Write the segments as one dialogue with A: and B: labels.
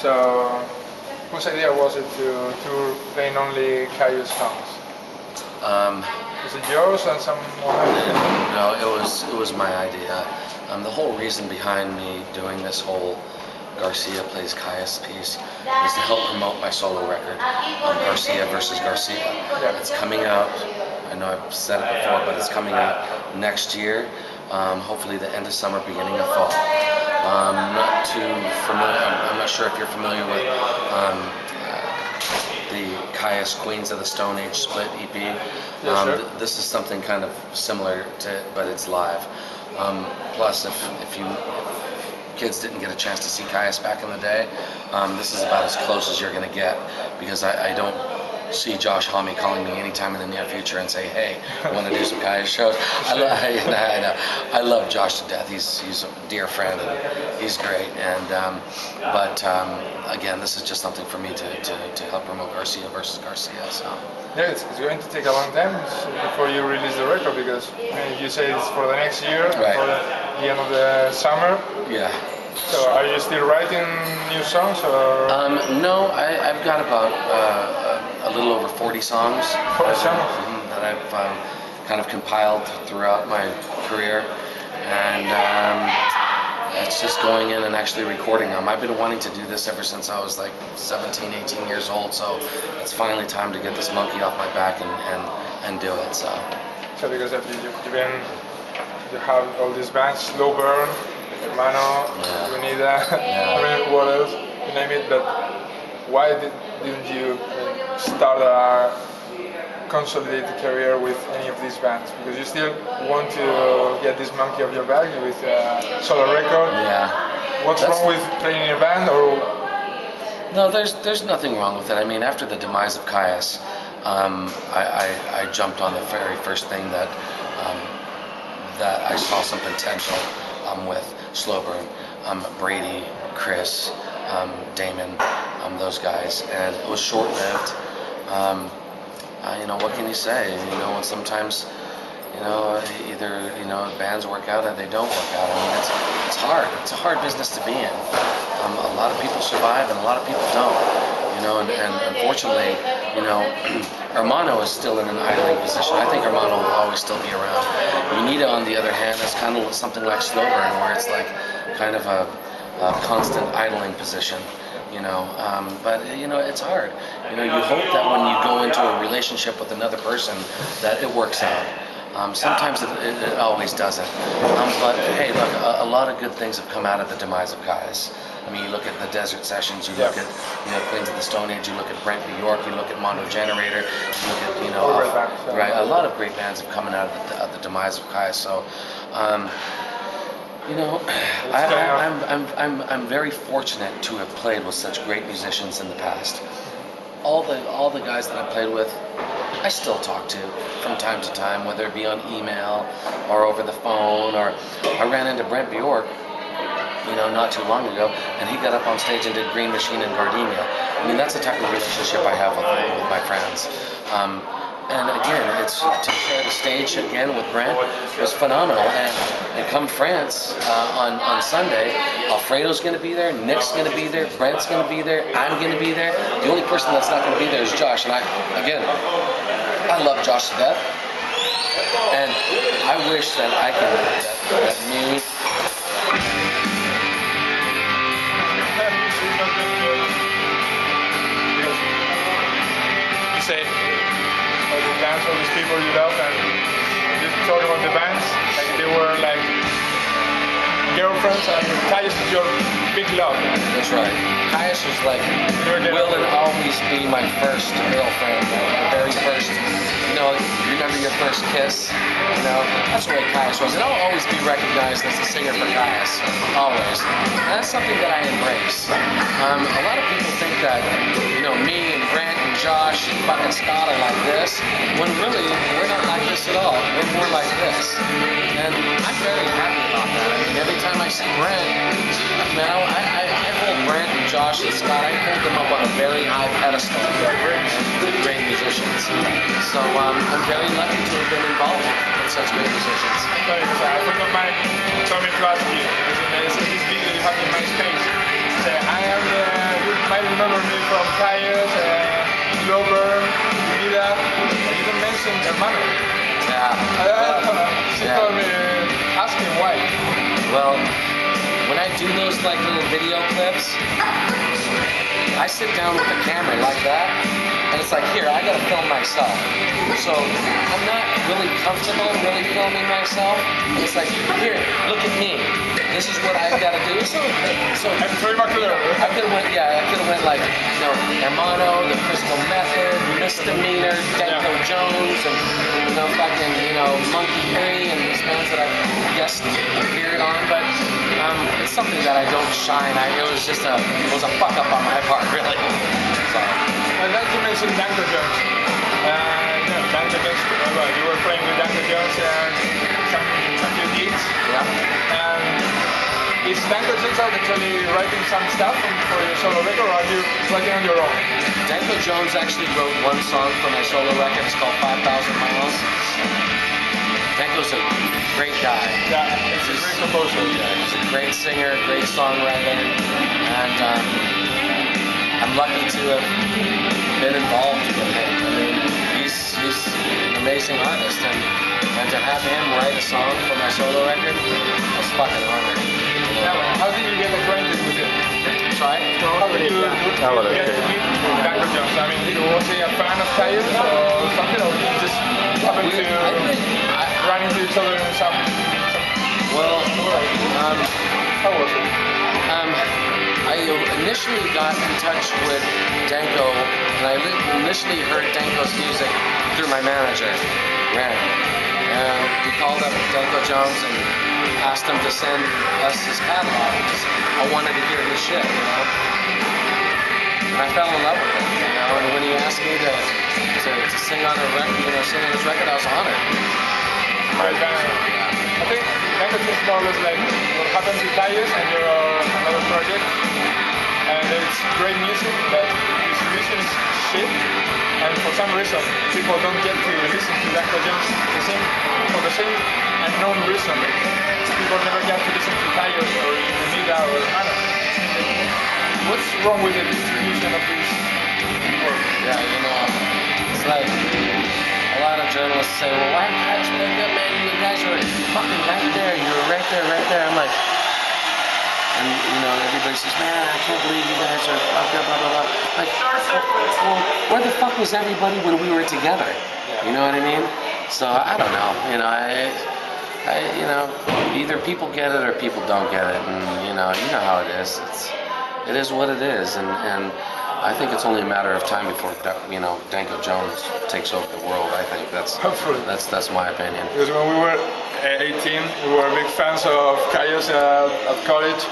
A: So, whose idea was it to tour playing only Kyuss songs? Is it yours and someone else?
B: No, it was my idea. The whole reason behind me doing this whole Garcia plays Kyuss piece is to help promote my solo record, Garcia versus Garcia.
A: Yeah.
B: It's coming out. I know I've said it before, but it's coming out next year. Hopefully the end of summer, beginning of fall. Not too familiar. I'm not sure if you're familiar with the Kyuss Queens of the Stone Age split EP.
A: Sure.
B: This is something kind of similar to, but it's live. Plus, if you kids didn't get a chance to see Kyuss back in the day, this is about as close as you're going to get, because I don't see Josh Homme calling me anytime in the near future and say, hey, I want to do some Kyuss shows. I love Josh to death. He's a dear friend and he's great. And but again, this is just something for me to help promote Garcia versus Garcia. So
A: yeah, it's going to take a long time before you release the record, because you say it's for the next year,
B: right,
A: for the end of the summer.
B: Yeah.
A: So are you still writing new songs, or?
B: No, I've got about a little over 40 songs.
A: 40 songs?
B: That I've kind of compiled throughout my career, and it's just going in and actually recording them. I've been wanting to do this ever since I was like 17, 18 years old, so it's finally time to get this monkey off my back and do it. So
A: because you have all these bands, Slow Burn, Hermano, Unida, I mean, what else, you name it, but why didn't you start a consolidated career with any of these bands? Because you still want to get this monkey off your back with a solo record.
B: Yeah.
A: What's wrong with playing in a band, or?
B: No, there's nothing wrong with it. I mean, after the demise of Kyuss, I jumped on the very first thing that I saw some potential with. Slow Burn, Brady, Chris, Damon, those guys, and it was short-lived. What can you say? And sometimes, either bands work out or they don't work out. I mean, it's hard. It's a hard business to be in. A lot of people survive and a lot of people don't. And unfortunately, Hermano is still in an idling position. I think Hermano will always still be around. Unida, on the other hand, is kind of something like Slow Burn, where it's like kind of a constant idling position. But it's hard. You hope that when you go into a relationship with another person that it works out. Sometimes it always doesn't. But hey, look, a lot of good things have come out of the demise of Kyuss. I mean, you look at the Desert Sessions, you look at Queens of the Stone Age, you look at Brent, New York, you look at Mondo Generator, you look at right, a lot of great bands have come out of the demise of Kyuss. So, I'm very fortunate to have played with such great musicians in the past. All the guys that I played with, I still talk to from time to time, whether it be on email or over the phone. Or I ran into Brent Bjork, not too long ago, and he got up on stage and did Green Machine and Gardenia. I mean, that's the type of relationship I have with my friends. And again, it's to share the stage again with Brent was phenomenal. And come France on Sunday, Alfredo's going to be there, Nick's going to be there, Brent's going to be there, I'm going to be there. The only person that's not going to be there is Josh. And I love Josh to death. And I wish that I could, that me.
A: You say all these bands, all these people you love, and you talk about the bands like they were like girlfriends, and Kyuss is your big love.
B: That's right. Kyuss was like, will and always be my first girlfriend, the very first. Remember your first kiss? That's the way Kyuss was. And I'll always be recognized as the singer for Kyuss, always. And that's something that I embrace. A lot of people think that, me and Grant and Josh and fucking Scott are like this, when really, we're not like this at all. We're more like this. And I'm very happy about that. I mean, every time I see Grant, I hold Grant and Josh and Scott, I hold them up on a very high pedestal. They're great musicians. So I'm very lucky to have been involved with such great musicians.
A: Sorry, I forgot my told me to ask you, because in this video you have in my space, say, I am the might remember me from Kyuss, Lover, Unida. You didn't mention Hermano. She told me, asking why.
B: Well, when I do those like little video clips, I sit down with the camera like that, and it's like, here, I gotta film myself. So I'm not really comfortable really filming myself. It's like, here, look at me. This is what I've gotta do. So
A: I'm very clear.
B: I could have went like, you know, Hermano, The Crystal Method, Misdemeanor, Dentro Jones, and you know, fucking, you know, Monkey 3 and these bands that I guessed appeared on, but it's something that I don't shine. It was a fuck up on my part, really. So.
A: I'd like to mention Dentro Jones. Dentro Jones. Well, you were playing with Dentro Jones and some few gigs.
B: Yeah.
A: Is Dentro Jones actually writing some stuff for your solo record, or are you writing on your own?
B: Dentro Jones actually wrote one song for my solo record. It's called 5,000 Miles. Denko's a great guy.
A: Yeah, he's a great composer.
B: Yeah, he's a great singer, great songwriter, and I'm lucky to have been involved with him. I mean, he's an amazing artist, and to have him write a song for my solo record, was fucking honored.
A: Yeah, how did you get acquainted with him?
B: Sorry?
A: How did you get to meet Dentro Jones? I mean, was he a fan of Kyuss or something, or did you just happen to run into each other in some
B: Well,
A: how was it?
B: I initially got in touch with Denko, and I initially heard Denko's music through my manager, Ren. And we called up Denko Jones and asked him to send us his catalog because I wanted to hear his shit, you know. And I fell in love with him, you know. And when he asked me to sing on a record, you know, sing on his record, I was honored.
A: I think Denko is more or less like what happened to Kyuss and your another project. And it's great music, but distribution is shit. And for some reason, people don't get to listen to Denko Jones for the same unknown reason. People never get to listen to Kyuss or Unida or Hermano. What's wrong with the distribution of this work?
B: Yeah, you know, it's like a lot of journalists say, well, why did you guys make up, man? You guys were fucking right there. You were right there, right there. I'm like, and you know, everybody says, man, I can't believe you guys are blah, blah, blah, blah. Like, well, where the fuck was everybody when we were together? You know what I mean? So I don't know. You know, you know, either people get it or people don't get it, and you know how it is. It is what it is, and I think it's only a matter of time before Denko Jones takes over the world. I think that's my opinion.
A: Because when we were 18, we were big fans of Kyuss at college,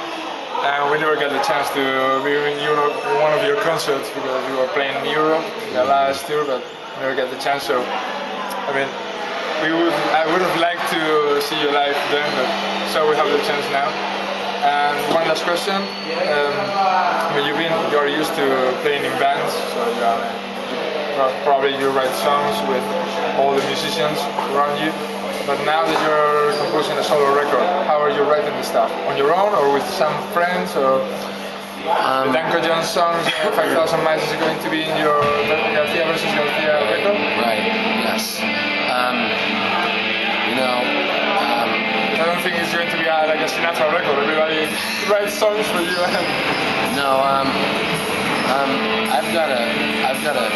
A: and we never got the chance to be in Europe in one of your concerts because we were playing in Europe, the last tour, but never got the chance. So, I mean, I would have liked to see you live then, but so we have the chance now. And one last question: you're used to playing in bands, so probably you write songs with all the musicians around you. But now that you're composing a solo record, how are you writing the stuff? On your own or with some friends? Or the Denko Jones songs, 5,000 Miles is going to be in your García versus García record?
B: Right, yes. You know,
A: I don't think it's going to be like a Sinatra record. Everybody writes songs for you.
B: No, I've got a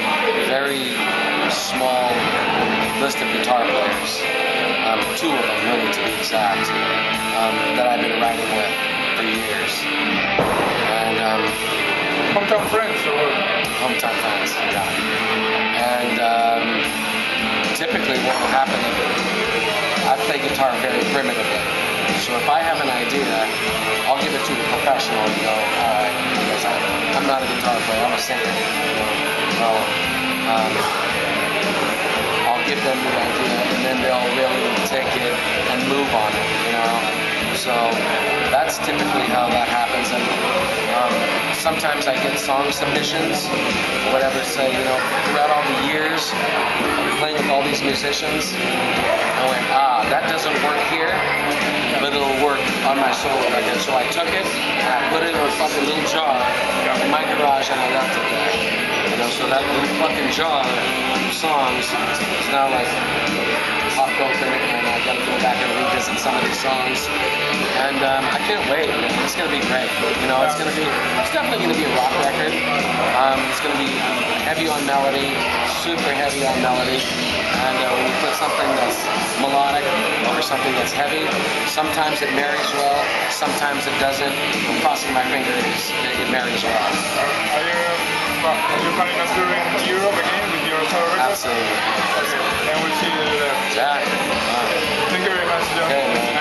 B: very small list of guitar players. Two of them, really, to be exact, that I've been writing with for years. And
A: hometown friends, or
B: hometown friends, yeah. And typically, what will happen is I play guitar very primitively. So if I have an idea, I'll give it to a professional and go, all right, because I'm not a guitar player, I'm a singer. You know? So I'll give them the idea, and then they'll really take it and move on it, you know. So that's typically how that happens. And sometimes I get song submissions, whatever. Say, you know, throughout all the years playing with all these musicians, I went, that doesn't work here, but it'll work on my solo record. So I took it and I put it in a fucking little jar in my garage and I left it there. You know, so that little fucking jar of songs is now like popped open, and I gotta go back and revisit some of these songs. And I can't wait, man. It's gonna be great. You know, it's definitely gonna be a rock record. It's gonna be heavy on melody, super heavy on melody. And when you put something that's melodic over something that's heavy, sometimes it marries well, sometimes it doesn't. I'm crossing my fingers, it marries well.
A: Are you planning on touring Europe again with your solo record?
B: Absolutely.
A: Okay, and we'll see you there.
B: Exactly.
A: Thank you very much, John.
B: Okay, man.